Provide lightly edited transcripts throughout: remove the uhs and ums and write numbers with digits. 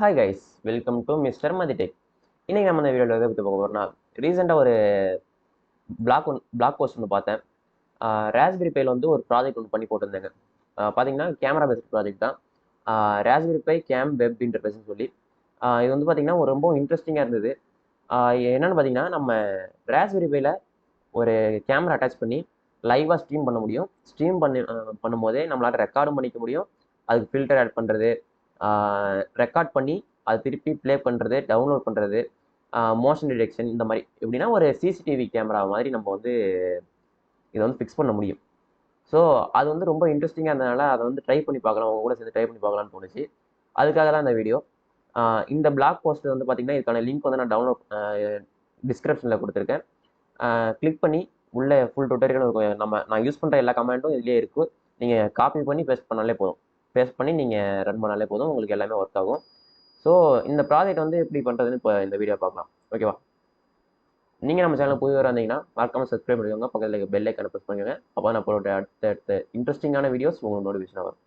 Hi guys, welcome to mister Mathitech. இன்னைக்கு நம்ம இந்த வீடியோவில் எதை பற்றி பார்க்க போகிறோம்னா, ரீசெண்டாக ஒரு பிளாக் போஸ்ட் ஒன்று பார்த்தேன். ராஸ்பெரி பையில் வந்து ஒரு ப்ராஜெக்ட் ஒன்று பண்ணி போட்டிருந்தாங்க. பார்த்தீங்கன்னா கேமரா பேஸ்ட் ப்ராஜெக்ட் தான். ராஸ்பெரி பை கேம் வெப் இன்டர்ஃபேஸ்னு சொல்லி இது வந்து பார்த்தீங்கன்னா ஒரு ரொம்ப இன்ட்ரெஸ்டிங்காக இருந்தது. என்னென்னு பார்த்தீங்கன்னா, நம்ம ராஸ்பெரி பையில் ஒரு கேமரா அட்டாச் பண்ணி லைவாக ஸ்ட்ரீம் பண்ண முடியும். ஸ்ட்ரீம் பண்ணும்போதே நம்மளால் ரெக்கார்டும் பண்ணிக்க முடியும். அதுக்கு ஃபில்டர் ஆட் பண்ணுறது, ரெக்கார்ட் பண்ணி அதை திருப்பி ப்ளே பண்ணுறது, டவுன்லோட் பண்ணுறது, மோஷன் டிடெக்ஷன் இந்த மாதிரி எப்படின்னா ஒரு சிசிடிவி கேமரா மாதிரி நம்ம வந்து இதை வந்து ஃபிக்ஸ் பண்ண முடியும். ஸோ அது வந்து ரொம்ப இன்ட்ரெஸ்டிங்காக இருந்ததுனால அதை வந்து ட்ரை பண்ணி பார்க்கலாம், உங்க கூட சேர்ந்து ட்ரை பண்ணி பார்க்கலாம்னு தோணுச்சு. அதுக்காக தான் இந்த வீடியோ. இந்த பிளாக் போஸ்ட் வந்து பார்த்தீங்கன்னா இதுக்கான லிங்க் வந்து நான் டவுன்லோட் டிஸ்கிரிப்ஷனில் கொடுத்துருக்கேன். கிளிக் பண்ணி உள்ள ஃபுல் டுட்டோரியலும் நான் யூஸ் பண்ணுற எல்லா கமெண்ட்டும் இதுலேயே இருக்குது. நீங்கள் காப்பி பண்ணி பேஸ்ட் பண்ணாலே போதும். பேஸ்ட் பண்ணி நீங்கள் ரன் பண்ணாலே போதும், உங்களுக்கு எல்லாமே ஒர்க் ஆகும். ஸோ இந்த ப்ராஜெக்ட் வந்து எப்படி பண்ணுறதுன்னு இப்போ இந்த வீடியோ பார்க்கலாம். ஓகேவா? நீங்கள் நம்ம சேனல் புதியவராக இருந்தீங்கன்னா மறக்காமல் சப்ஸ்கிரைப் பண்ணிக்கோங்க, பக்கத்தில் பெல் ஐக்கானை ப்ரெஸ் பண்ணிக்கோங்க. அப்போ நான் போகிற அடுத்த இன்ட்ரெஸ்டிங்கான வீடியோஸ் உங்களுக்கு நோட்டிஃபிகேஷன் வரும்.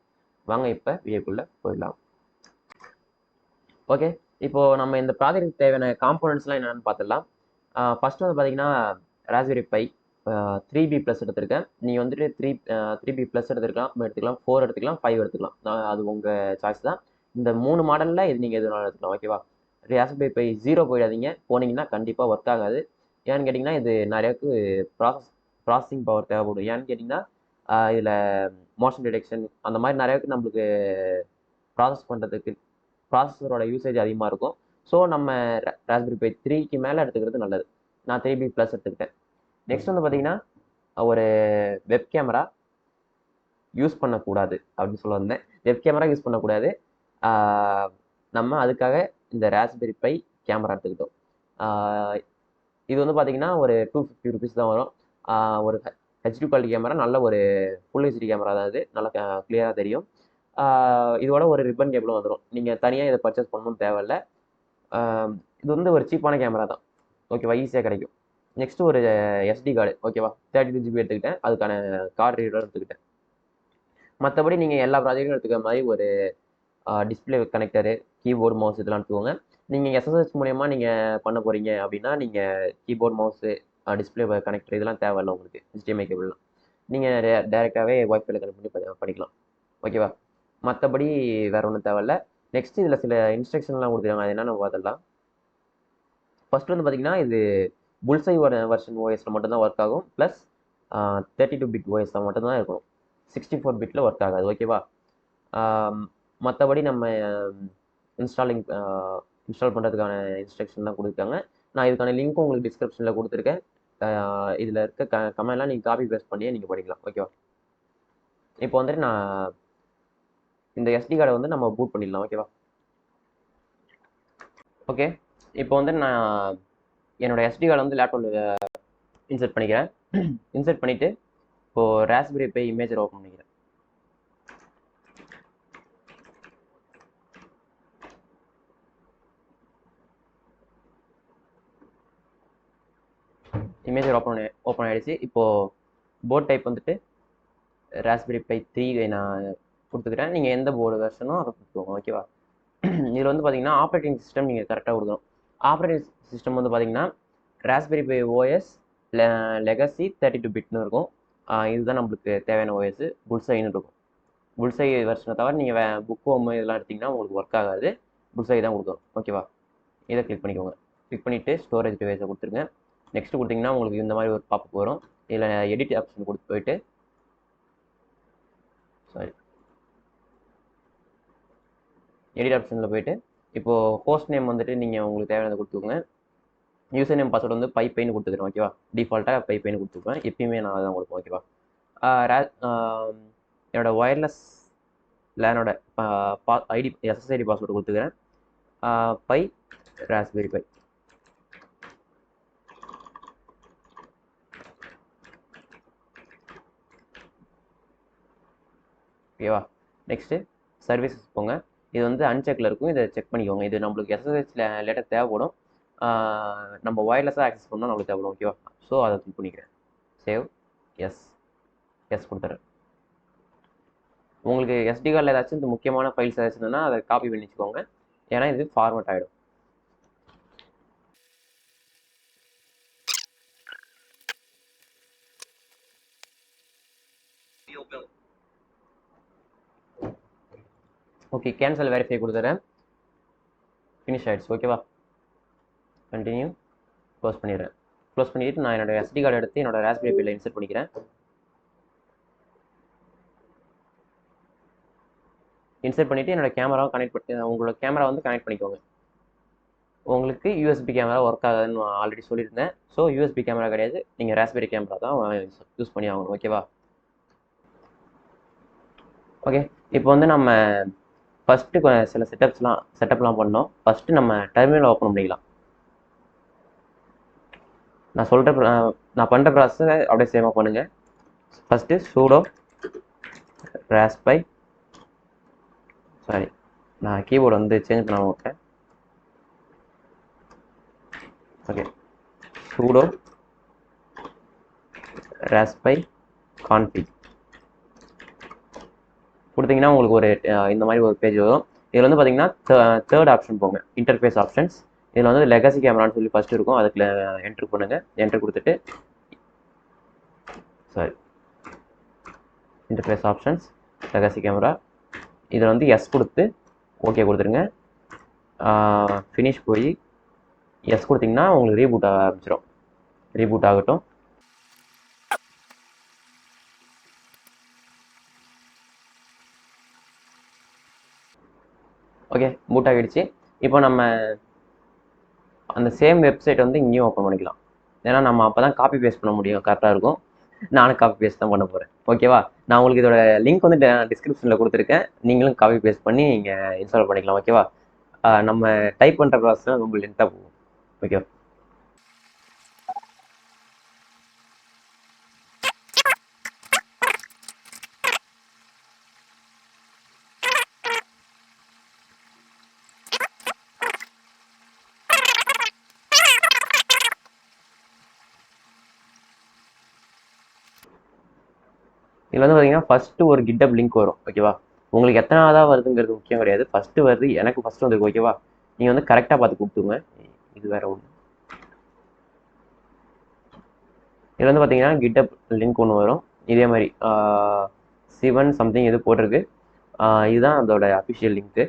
வாங்க இப்போ வீடியோக்குள்ளே போயிடலாம். ஓகே, இப்போது நம்ம இந்த ப்ராஜெக்ட்டுக்கு தேவையான காம்போனன்ட்ஸ்லாம் என்னென்னு பார்த்துடலாம். ஃபஸ்ட்டு வந்து பார்த்தீங்கன்னா ராஸ்பெரி பை 3B ப்ளஸ் எடுத்திருக்கேன். நீங்கள் வந்துட்டு 3B ப்ளஸ் எடுத்துக்கலாம், 4 எடுத்துக்கலாம், 5 எடுத்துக்கலாம். அது உங்கள் சாய்ஸ் தான். இந்த 3 மாடலில் இது நீங்கள் எது வேணாலும் எடுத்துக்கலாம். ஓகேவா? ராஸ்பெரி பை 0 போயிடாதீங்க. போனீங்கன்னா கண்டிப்பாக ஒர்க் ஆகாது. ஏன்னு கேட்டிங்கன்னா இது நிறையாவுக்கு ப்ராசஸிங் பவர் தேவைப்படும். ஏன்னு கேட்டிங்கன்னா இதில் மோஷன் டிடெக்ஷன் அந்த மாதிரி நிறையாவுக்கு நம்மளுக்கு ப்ராசஸ் பண்ணுறதுக்கு ப்ராசஸரோட யூசேஜ் அதிகமாக இருக்கும். ஸோ நம்ம ராஸ்பெரி பை 3க்கு மேலே எடுத்துக்கிறது நல்லது. நான் 3B ப்ளஸ் எடுத்துக்கிட்டேன். நெக்ஸ்ட் வந்து பார்த்தீங்கன்னா ஒரு வெப் கேமரா யூஸ் பண்ணக்கூடாது அப்படின்னு சொல்ல வந்தேன். வெப் கேமரா யூஸ் பண்ணக்கூடாது. நம்ம அதுக்காக இந்த ராஸ்பெரி பை கேமரா எடுத்துக்கிட்டோம். இது வந்து பார்த்தீங்கன்னா ஒரு 250 ருபீஸ் தான் வரும். ஒரு ஹெச்டி குவாலிட்டி கேமரா, நல்ல ஒரு ஃபுல் ஹெச்டி கேமரா தான். இது நல்லா கிளியராக தெரியும். இதோட ஒரு ரிப்பன் கேபிளும் வந்துடும். நீங்கள் தனியாக இதை பர்ச்சேஸ் பண்ணணும்னு தேவையில்லை. இது வந்து ஒரு சீப்பான கேமரா தான். ஓகேவா? ஈஸியாக கிடைக்கும். நெக்ஸ்ட்டு ஒரு எஸ்டி கார்டு. ஓகேவா? 32 GB எடுத்துக்கிட்டேன். அதுக்கான கார்டு ரீடர் எடுத்துக்கிட்டேன். மற்றபடி நீங்கள் எல்லா ப்ராஜெக்டும் எடுத்துக்கிற மாதிரி ஒரு டிஸ்பிளே கனெக்டரு, கீபோர்டு, மவுஸ் இதெல்லாம் எடுத்துக்கோங்க. நீங்கள் எஸ்எஸ்எஸ் மூலயமா நீங்கள் பண்ண போகிறீங்க அப்படின்னா நீங்கள் கீபோர்டு, மவுஸு, டிஸ்பிளே கனெக்டர் இதெல்லாம் தேவையில்லை உங்களுக்கு. HDMI கேபிள்லாம் நீங்கள் டேரெக்டாகவே ஒய்ஃபைல கனெக்ட் பண்ணி பண்ணிக்கலாம். ஓகேவா? மற்றபடி வேறு ஒன்றும் தேவையில்லை. நெக்ஸ்ட் இதில் சில இன்ஸ்ட்ரக்ஷன்லாம் கொடுத்துருக்காங்க. அது என்னென்னு பார்த்துடலாம். ஃபர்ஸ்ட் வந்து பார்த்தீங்கன்னா இது புல்சை வெர்ஷன் ஓஎஸில் மட்டும்தான் ஒர்க் ஆகும். ப்ளஸ் 32 பிட் ஓஎஸில் மட்டும்தான் இருக்கணும். 64 பிட்டில் ஒர்க் ஆகாது. ஓகேவா? மற்றபடி நம்ம இன்ஸ்டால் பண்ணுறதுக்கான இன்ஸ்ட்ரக்ஷன்லாம் கொடுத்துருக்காங்க. நான் இதுக்கான லிங்க்கும் உங்களுக்கு டிஸ்கிரிப்ஷனில் கொடுத்துருக்கேன். இதில் இருக்க கமெண்ட்லாம் நீங்கள் காப்பி பேஸ்ட் பண்ணியே நீங்கள் படிக்கலாம். ஓகேவா? இப்போ வந்துட்டு நான் இந்த எஸ்டி கார்டை வந்து நம்ம பூட் பண்ணிடலாம். ஓகேவா? ஓகே, இப்போ வந்து நான் என்னோடய எஸ்டி கார்டை வந்து லேப்டாப்பில் இன்சர்ட் பண்ணிக்கிறேன். இன்சர்ட் பண்ணிவிட்டு இப்போது ராஸ்பெரி பை இமேஜர் ஓப்பன் பண்ணிக்கிறேன். இமேஜர் ஓப்பன் ஆகிடுச்சு. இப்போது போர்ட் டைப் வந்துட்டு ராஸ்பெரி பை 3 நான் கொடுத்துக்கிறேன். நீங்கள் எந்த போர்டு வெர்ஷனோ அதை கொடுத்துக்கோங்க. ஓகேவா? இதில் வந்து பார்த்தீங்கன்னா ஆப்ரேட்டிங் சிஸ்டம் நீங்கள் கரெக்டாக கொடுக்கணும். ஆப்ரேட்டிங் சிஸ்டம் வந்து பார்த்தீங்கன்னா ராஸ்பெரி பை ஓஎஸ் லெகசி 32 பிட்னு இருக்கும். இதுதான் நம்மளுக்கு தேவையான ஓஎஸ். புல்சைன்னு இருக்கும். புல்சை வெர்ஷனை தவிர நீங்கள் புக் ஹோம் இதெல்லாம் எடுத்திங்கன்னா உங்களுக்கு ஒர்க் ஆகாது. புல்சை தான் கொடுக்கணும். ஓகேவா? இதை கிளிக் பண்ணிக்கோங்க. கிளிக் பண்ணிவிட்டு ஸ்டோரேஜ் டிவைஸை கொடுத்துருங்க. நெக்ஸ்ட் கொடுத்தீங்கன்னா உங்களுக்கு இந்த மாதிரி ஒரு பாப்பப் வரும். இதில் எடிட் ஆப்ஷன் கொடுத்து போயிட்டு எடிட் ஆப்ஷனில் போயிட்டு இப்போது ஹோஸ்ட் நேம் வந்துட்டு நீங்கள் உங்களுக்கு தேவையானதை கொடுத்துக்கோங்க. யூசர் நேம் பாஸ்வேர்டு வந்து பைப்பைன்னு கொடுத்துக்கிறேன். ஓகேவா? டிஃபால்ட்டாக பைப்பைன்னு கொடுத்துக்குவேன். எப்பயுமே நான் அதான் கொடுப்பேன். ஓகேவா? என்னோடய ஒயர்லெஸ் லேனோட ஐடி எஸ்எஸ்ஐடி பாஸ்வேர்டு கொடுத்துக்கிறேன். Pi Raspberry Pi. ஓகேவா? நெக்ஸ்ட்டு சர்வீசஸ் போங்க. இது வந்து அன்செக்கில் இருக்கும். இதை செக் பண்ணிக்கோங்க. இது நம்மளுக்கு எஸ்எஸ்ஹெச் லேட்டர் தேவைப்படும். நம்ம ஒயர்லெஸ்ஸாக ஆக்சஸ் பண்ணால் நம்மளுக்கு தேவைப்படும். ஓகேவா? ஸோ அதை கிளிக் பண்ணிக்கிறேன். சேவ். எஸ் கொடுத்துட்றேன். உங்களுக்கு எஸ்டி கார்டில் ஏதாச்சும் இந்த முக்கியமான ஃபைல்ஸ் ஏதாச்சும் இருந்ததுன்னா அதை காப்பி பண்ணி வச்சுக்கோங்க. ஏன்னா இது ஃபார்மேட் ஆகிடும். ஓகே, கேன்சல் வெரிஃபை கொடுத்துறேன். ஃபினிஷ் ஆகிடுச்சு. ஓகேவா, கண்டினியூ. க்ளோஸ் பண்ணிடுறேன். க்ளோஸ் பண்ணிவிட்டு நான் என்னோடய SD கார்டு எடுத்து என்னோடய ராஸ்பெரி பையில் இன்சர்ட் பண்ணிக்கிறேன். இன்சர்ட் பண்ணிவிட்டு என்னோடய கேமராவை கனெக்ட் பண்ணி உங்களோட கேமரா வந்து கனெக்ட் பண்ணிக்கோங்க. உங்களுக்கு USB கேமரா ஒர்க் ஆகாதுன்னு நான் ஆல்ரெடி சொல்லியிருந்தேன். ஸோ USB கேமரா கிடையாது, நீங்கள் ராஸ்பெரி கேமரா தான் யூஸ் பண்ணி ஆகணும். ஓகேவா, ஓகே. இப்போ வந்து நம்ம ஃபஸ்ட்டு சில செட்டப்லாம் பண்ணோம். ஃபஸ்ட்டு நம்ம டெர்மினல் ஓப்பன் பண்ணிக்கலாம். நான் பண்ணுற ப்ராசஸை அப்படியே சேமாக பண்ணுங்கள். ஃபஸ்ட்டு sudo raspi, சாரி நான் கீபோர்டு வந்து சேஞ்ச் பண்ணாமல் விட்டேன். ஓகே, sudo raspi config கொடுத்தீங்கன்னா உங்களுக்கு ஒரு இந்த மாதிரி ஒரு பேஜ் வரும். இதில் வந்து பார்த்தீங்கன்னா தேர்ட் ஆப்ஷன் போங்க, இன்டர்ஃபேஸ் ஆப்ஷன்ஸ். இதில் வந்து லெகசி கேமரான்னு சொல்லி ஃபஸ்ட்டு இருக்கும், அதுக்குள்ள என்ட்ரு பண்ணுங்கள். என்ட்ரு கொடுத்துட்டு sorry interface options legacy camera, இதில் வந்து எஸ் கொடுத்து ஓகே கொடுத்துருங்க. ஃபினிஷ் போய் எஸ் கொடுத்தீங்கன்னா உங்களுக்கு ரீபூட் ஆக ஆரம்பிச்சிடும். ரீபூட் ஆகட்டும். ஓகே, பூட் ஆகிடுச்சு. இப்போ நம்ம அந்த சேம் வெப்சைட் வந்து இங்கேயும் ஓப்பன் பண்ணிக்கலாம். ஏன்னா நம்ம அப்போ தான் காப்பி பேஸ்ட் பண்ண முடியும், கரெக்டாக இருக்கும். நானும் காப்பி பேஸ்ட் தான் பண்ண போகிறேன். ஓகேவா, நான் உங்களுக்கு இதோட லிங்க் வந்து டிஸ்கிரிப்ஷனில் கொடுத்துருக்கேன். நீங்களும் காப்பி பேஸ்ட் பண்ணி நீங்கள் இன்ஸ்டால் பண்ணிக்கலாம். ஓகேவா, நம்ம டைப் பண்ணுற ப்ராசஸ் ரொம்ப லென்த்தாக போகும். ஓகேவா, இதில் வந்து பார்த்தீங்கன்னா ஃபஸ்ட்டு ஒரு GitHub லிங்க் வரும். ஓகேவா, உங்களுக்கு எத்தனாவதாக வருதுங்கிறது முக்கியம் கிடையாது. ஃபஸ்ட்டு வருது, எனக்கு ஃபஸ்ட்டு வந்துருக்கு. ஓகேவா, நீங்கள் வந்து கரெக்டாக பார்த்து கொடுத்துங்க. இது வேறு ஒன்று. இதில் வந்து பார்த்தீங்கன்னா GitHub லிங்க் ஒன்று வரும். இதே மாதிரி சிவன் சம்திங் எது போட்டிருக்கு. இதுதான் அதோட அஃபிஷியல் லிங்க்கு.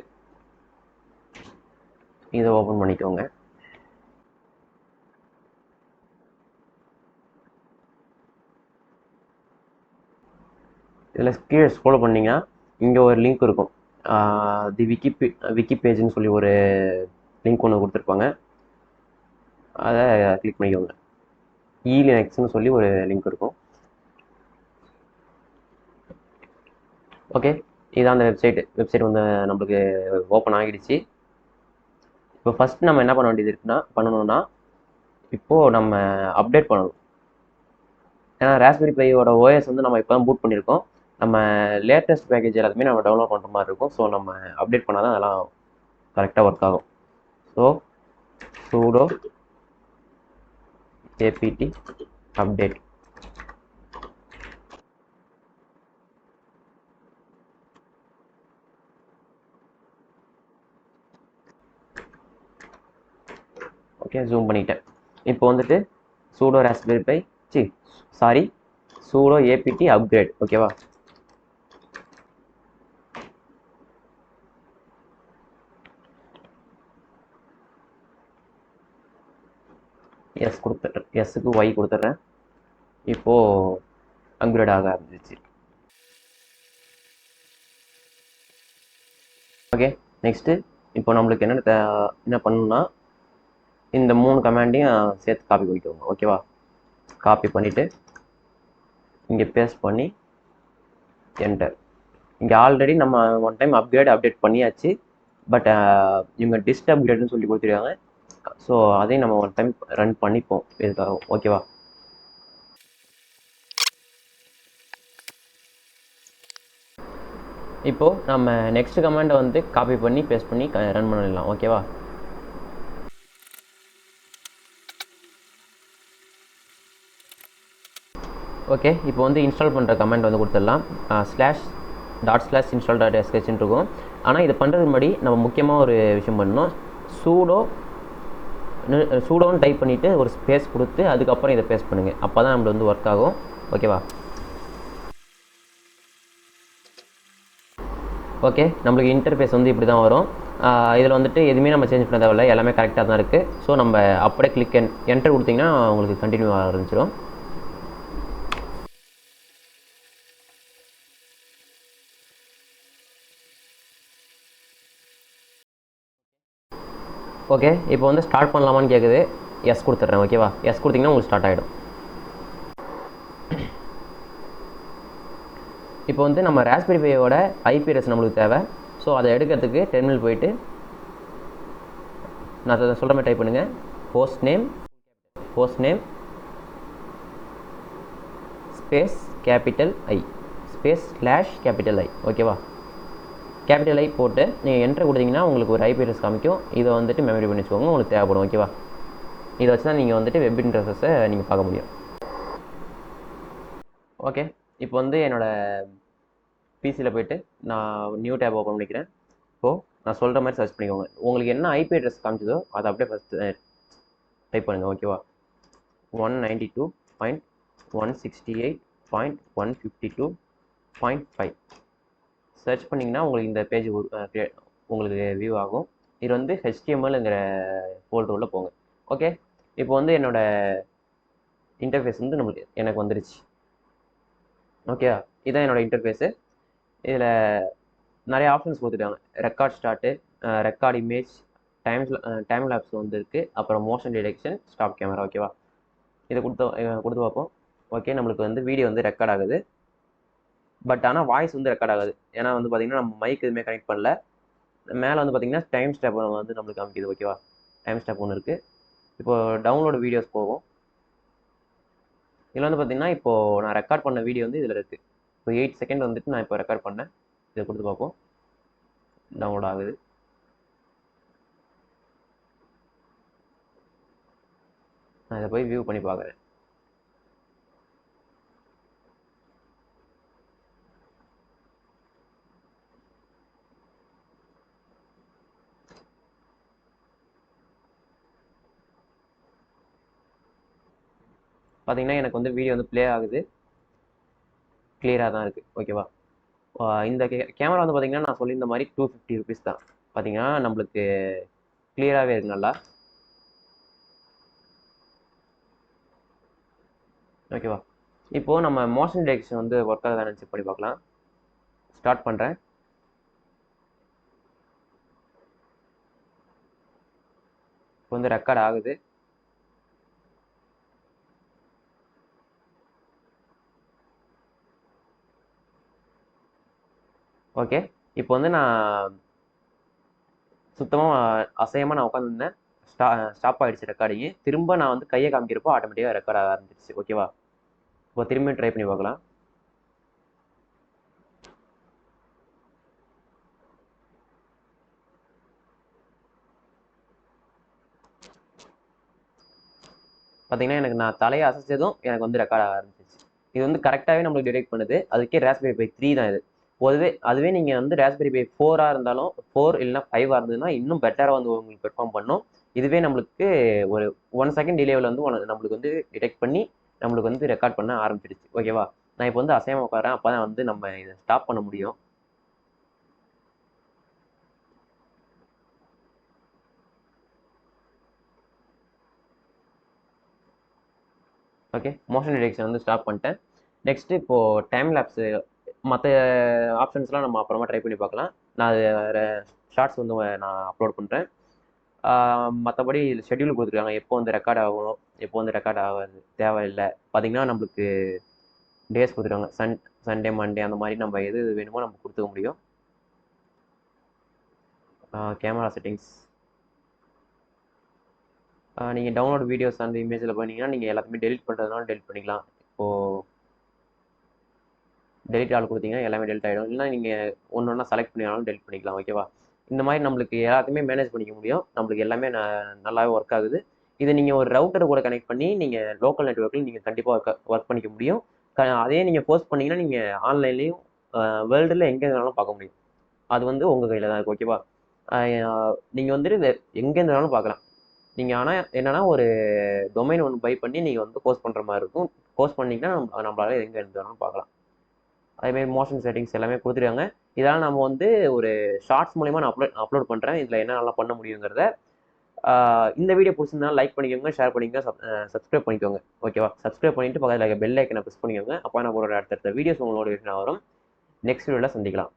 இதை ஓப்பன் பண்ணிக்கோங்க. இதில் கீழே ஸ்க்ரோல் பண்ணிங்கன்னா இங்கே ஒரு லிங்க் இருக்கும். தி விக்கி பேஜ்னு சொல்லி ஒரு லிங்க் ஒன்று கொடுத்துருப்பாங்க. அதை கிளிக் பண்ணிக்கோங்க. eLinuxன்னு சொல்லி ஒரு லிங்க் இருக்கும். ஓகே, இதுதான் அந்த வெப்சைட் வந்து நம்மளுக்கு ஓப்பன் ஆகிடுச்சு. இப்போ ஃபஸ்ட் நம்ம என்ன பண்ண வேண்டியது பண்ணணும்னா இப்போது நம்ம அப்டேட் பண்ணணும். ஏன்னா ராஸ்பெரி பையோட OS வந்து நம்ம இப்போ தான் பூட் பண்ணியிருக்கோம். நம்ம லேட்டஸ்ட் பேக்கேஜ் எல்லாத்தையுமே நம்ம டவுன்லோட் பண்ணுற மாதிரி இருக்கும். ஸோ நம்ம அப்டேட் பண்ணால் தான் அதெல்லாம் கரெக்டாக ஒர்க் ஆகும். So sudo apt update. Okay, zoom பண்ணிட்டேன். இப்போ வந்துட்டு sudo raspberry pi sudo apt upgrade. ஓகேவா, எஸ் கொடுத்துட்றேன். எஸ்ஸுக்கு ஒய் கொடுத்துட்றேன். இப்போது அப்கிரேட் ஆக ஆரம்பிச்சிச்சு. ஓகே, நெக்ஸ்ட்டு இப்போ நம்மளுக்கு என்ன பண்ணணும்னா இந்த 3 கமாண்டையும் சேர்த்து காப்பி பண்ணிக்கோங்க. ஓகேவா, காப்பி பண்ணிவிட்டு இங்கே பேஸ்ட் பண்ணி என்டர். இங்கே ஆல்ரெடி நம்ம ஒன் டைம் அப்டேட் பண்ணியாச்சு. பட் இவங்க டிஸ்ட் அப்கிரேட்னு சொல்லி கொடுத்துருக்காங்க. ஸோ அதையும் நம்ம ஒன் டைம் ரன் பண்ணிப்போம் இதுக்காக. ஓகேவா, இப்போது நம்ம நெக்ஸ்ட் கமாண்டை வந்து காப்பி பண்ணி பேஸ்ட் பண்ணி ரன் பண்ணிடலாம். ஓகேவா, ஓகே. இப்போ வந்து இன்ஸ்டால் பண்ணுற கமெண்ட் வந்து கொடுத்துடலாம். /install.sh இருக்கும். ஆனால் இதை பண்ணுறதுக்கு முன்னாடி நம்ம முக்கியமாக ஒரு விஷயம் பண்ணணும். சூடோன்னு டைப் பண்ணிவிட்டு ஒரு ஸ்பேஸ் கொடுத்து அதுக்கப்புறம் இதை பேஸ்ட் பண்ணுங்கள். அப்போ தான் நம்மளுக்கு வந்து ஒர்க் ஆகும். ஓகேவா? ஓகே, நம்மளுக்கு இன்டர்ஃபேஸ் வந்து இப்படி தான் வரும். இதில் வந்துட்டு எதுவுமே நம்ம சேஞ்ச் பண்ண தேவையில்லை, எல்லாமே கரெக்டாக தான் இருக்குது. ஸோ நம்ம அப்படியே கிளிக் என்டர் கொடுத்தீங்கன்னா உங்களுக்கு கண்டினியூ ஆரம்பிச்சிடும். ஓகே, இப்போ வந்து ஸ்டார்ட் பண்ணலாமான்னு கேட்குது. எஸ் கொடுத்துட்றேன். ஓகேவா? எஸ் கொடுத்தீங்கன்னா உங்களுக்கு ஸ்டார்ட் ஆகிடும். இப்போ வந்து நம்ம ராஸ்பெரி பையோட ஐபி அட்ரஸ் நம்மளுக்கு தேவை. ஸோ அதை எடுக்கிறதுக்கு டெர்மினல் போயிட்டு நான் அதை சொல்கிற மாதிரி டைப் பண்ணுங்கள். Host name space capital I space /I. ஓகேவா? கேபிட்டல் ஐ போட்டு நீங்கள் என்ட்ரு கொடுத்தீங்கன்னா உங்களுக்கு ஒரு ஐபி அட்ரஸ் காமிக்கும். இதை வந்துட்டு மெமரி பண்ணி வச்சுக்கோங்க, உங்களுக்கு தேவைப்படும். ஓகேவா? இதை வச்சு தான் நீங்கள் வந்துட்டு வெப் இன்டர்ஃபேஸை நீங்கள் பார்க்க முடியும். ஓகே, இப்போ வந்து என்னோடய பிசியில் போய்ட்டு நான் நியூ டேப் ஓப்பன் பண்ணிக்கிறேன். இப்போது நான் சொல்கிற மாதிரி சர்ச் பண்ணிக்கோங்க. உங்களுக்கு என்ன ஐபி அட்ரஸ் காமிச்சதோ அதை அப்படியே ஃபஸ்ட்டு டைப் பண்ணுங்கள். ஓகேவா? 192.168.152.5 சர்ச் பண்ணிங்கன்னா உங்களுக்கு இந்த பேஜ் உங்களுக்கு வியூ ஆகும். இது வந்து HTMLங்கிற ஃபோல்டர் உள்ள போங்க. ஓகே, இப்போ வந்து என்னோடய இன்டர்ஃபேஸ் வந்து எனக்கு வந்துருச்சு. ஓகேவா? இதுதான் என்னோடய இன்டர்ஃபேஸு. இதில் நிறைய ஆப்ஷன்ஸ் கொடுத்துட்டாங்க. Record start, record image, time labs வந்து இருக்குது. அப்புறம் மோஷன் டிடெக்ஷன், ஸ்டாப் கேமரா. ஓகேவா? இதை கொடுத்து பார்ப்போம். ஓகே, நம்மளுக்கு வந்து வீடியோ வந்து ரெக்கார்ட் ஆகுது. பட் ஆனால் வாய்ஸ் வந்து ரெக்கார்ட் ஆகாது. ஏன்னா வந்து பார்த்திங்கன்னா நம்ம மைக் எதுவுமே கனெக்ட் பண்ணல. மேலே வந்து பார்த்திங்கன்னா டைம் ஸ்டாப் வந்து நம்மளுக்கு காமிக்குது. ஓகேவா? டைம் ஸ்டாப் ஒன்று இருக்குது. இப்போது டவுன்லோடு வீடியோஸ் போகும். இதில் வந்து பார்த்திங்கன்னா இப்போது நான் ரெக்கார்ட் பண்ண வீடியோ வந்து இதில் இருக்குது. இப்போ 8 செகண்ட் வந்துட்டு நான் இப்போ ரெக்கார்ட் பண்ணேன். இதை கொடுத்து பார்ப்போம். டவுன்லோட் ஆகுது. நான் இதை போய் வியூ பண்ணி பார்க்குறேன். பார்த்தீங்கன்னா எனக்கு வந்து வீடியோ வந்து ப்ளே ஆகுது. கிளியராக தான் இருக்குது. ஓகேவா? இந்த கேமரா வந்து பார்த்தீங்கன்னா நான் சொல்லியிருந்த மாதிரி 250 ருபீஸ் தான். பார்த்தீங்கன்னா நம்மளுக்கு கிளியராகவே இருக்குது நல்லா. ஓகேவா? இப்போது நம்ம மோஷன் டிடெக்ஷன் வந்து ஒர்க் ஆகுதான்னு செக் பண்ணி பார்க்கலாம். ஸ்டார்ட் பண்ணுறேன். இப்போ வந்து ரெக்கார்ட் ஆகுது. ஓகே, இப்போ வந்து நான் சுத்தமாக அசையமாக நான் உட்காந்துருந்தேன். ஸ்டாப் ஆகிடுச்சு ரெக்கார்டிங்கு. திரும்ப நான் வந்து கையை காமிக்கிறப்போ ஆட்டோமேட்டிக்காக ரெக்கார்ட் ஆக ஆரம்பிச்சிருச்சு. ஓகேவா? இப்போ திரும்ப ட்ரை பண்ணி பார்க்கலாம். பார்த்தீங்கன்னா எனக்கு நான் தலையை அசைச்சதும் எனக்கு வந்து ரெக்கார்ட் ஆக ஆரம்பிச்சிச்சு. இது வந்து கரெக்டாகவே நம்மளுக்கு டிடெக்ட் பண்ணுது. அதுக்கே ராஸ்பெரி பை 3 தான் இது. அதுவே நீங்கள் வந்து ராஸ்பெரி பை 4 இருந்தாலும் 4 இல்லைனா 5 இருந்ததுன்னா இன்னும் பெட்டராக வந்து உங்களுக்கு பெர்ஃபார்ம் பண்ணும். இதுவே நம்மளுக்கு ஒரு 1 செகண்ட் டிலேவில் வந்து நம்மளுக்கு வந்து டிடெக்ட் பண்ணி நம்மளுக்கு வந்து ரெக்கார்ட் பண்ண ஆரம்பிச்சிடுச்சு. ஓகேவா? நான் இப்போ வந்து அசையாமல் உட்காரேன். அப்போ தான் வந்து நம்ம இதை ஸ்டாப் பண்ண முடியும். ஓகே, மோஷன் டிடெக்ஷன் வந்து ஸ்டாப் பண்ணிட்டேன். நெக்ஸ்ட்டு இப்போது டைம் லேப்ஸு மற்ற ஆப்ஷன்ஸ்லாம் நம்ம அப்புறமா ட்ரை பண்ணி பார்க்கலாம். நான் அது ஷார்ட்ஸ் வந்து நான் அப்லோட் பண்ணுறேன். மற்றபடி ஷெட்யூல் கொடுத்துருக்காங்க. எப்போ வந்து ரெக்கார்ட் ஆகணும், எப்போ வந்து ரெக்கார்ட் ஆகாது தேவையில்லை. பார்த்தீங்கன்னா நம்மளுக்கு டேஸ் கொடுத்துருக்காங்க. சண்டே, மண்டே அந்த மாதிரி நம்ம எது வேணுமோ நம்ம கொடுத்துக்க முடியும். கேமரா செட்டிங்ஸ் நீங்கள் டவுன்லோட் வீடியோஸ் அந்த இமேஜில் பண்ணிங்கன்னா நீங்கள் எல்லாத்தையுமே டெலிட் பண்ணுறதுனால டெலிட் பண்ணிக்கலாம். இப்போது டெலிட் ஆள் கொடுத்தீங்கன்னா எல்லாமே டெலிட் ஆகிடும். இல்லைனா நீங்கள் ஒன்று ஒன்றா செலக்ட் பண்ணினாலும் டெலிட் பண்ணிக்கலாம். ஓகேவா? இந்த மாதிரி நம்மளுக்கு எல்லாத்தையுமே மேனேஜ் பண்ணிக்க முடியும். நம்மளுக்கு எல்லாமே நல்லாவே ஒர்க் ஆகுது. இதை நீங்கள் ஒரு ரவுட்டர் கூட கனெக்ட் பண்ணி நீங்கள் லோக்கல் நெட்ஒர்க்கில் நீங்கள் கண்டிப்பாக ஒர்க் பண்ணிக்க முடியும். அதே நீங்கள் போஸ்ட் பண்ணிங்கன்னா நீங்கள் ஆன்லைன்லேயும் வேர்ல்டில் எங்கே வேணாலும் பார்க்க முடியும். அது வந்து உங்கள் கையில் தான் இருக்குது. ஓகேவா? நீங்கள் வந்துட்டு எங்கே இருந்தாலும் பார்க்கலாம். நீங்கள் ஆனால் என்னென்னா ஒரு டொமைன் ஒன்று பை பண்ணி நீங்கள் வந்து ஹோஸ்ட் பண்ணுற மாதிரி இருக்கும். ஹோஸ்ட் பண்ணிங்கன்னா நம்மளால எங்கே இருந்தாலும் பார்க்கலாம். அதேமாதிரி மோஷன் செட்டிங்ஸ் எல்லாமே கொடுத்துருக்காங்க. இதெல்லாம் நம்ம வந்து ஒரு ஷார்ட்ஸ் மூலிமா நான் அப்லோட் பண்ணுறேன். இதில் என்னென்னலாம் பண்ண முடியுங்கிறத. இந்த வீடியோ பிடிச்சிருந்தா லைக் பண்ணிக்கோங்க, ஷேர் பண்ணிக்கோங்க, சப்ஸ்கிரைப் பண்ணிக்கோங்க. ஓகேவா? சப்ஸ்கிரைப் பண்ணிட்டு பக்கத்தில் பெல் ஐக்கனை ப்ரெஸ் பண்ணிக்கோங்க. அப்போ நான் ஒரு அடுத்தடுத்த வீடியோஸ் உங்களோட வரும். நெக்ஸ்ட் வீடியோவில் சந்திக்கலாம்.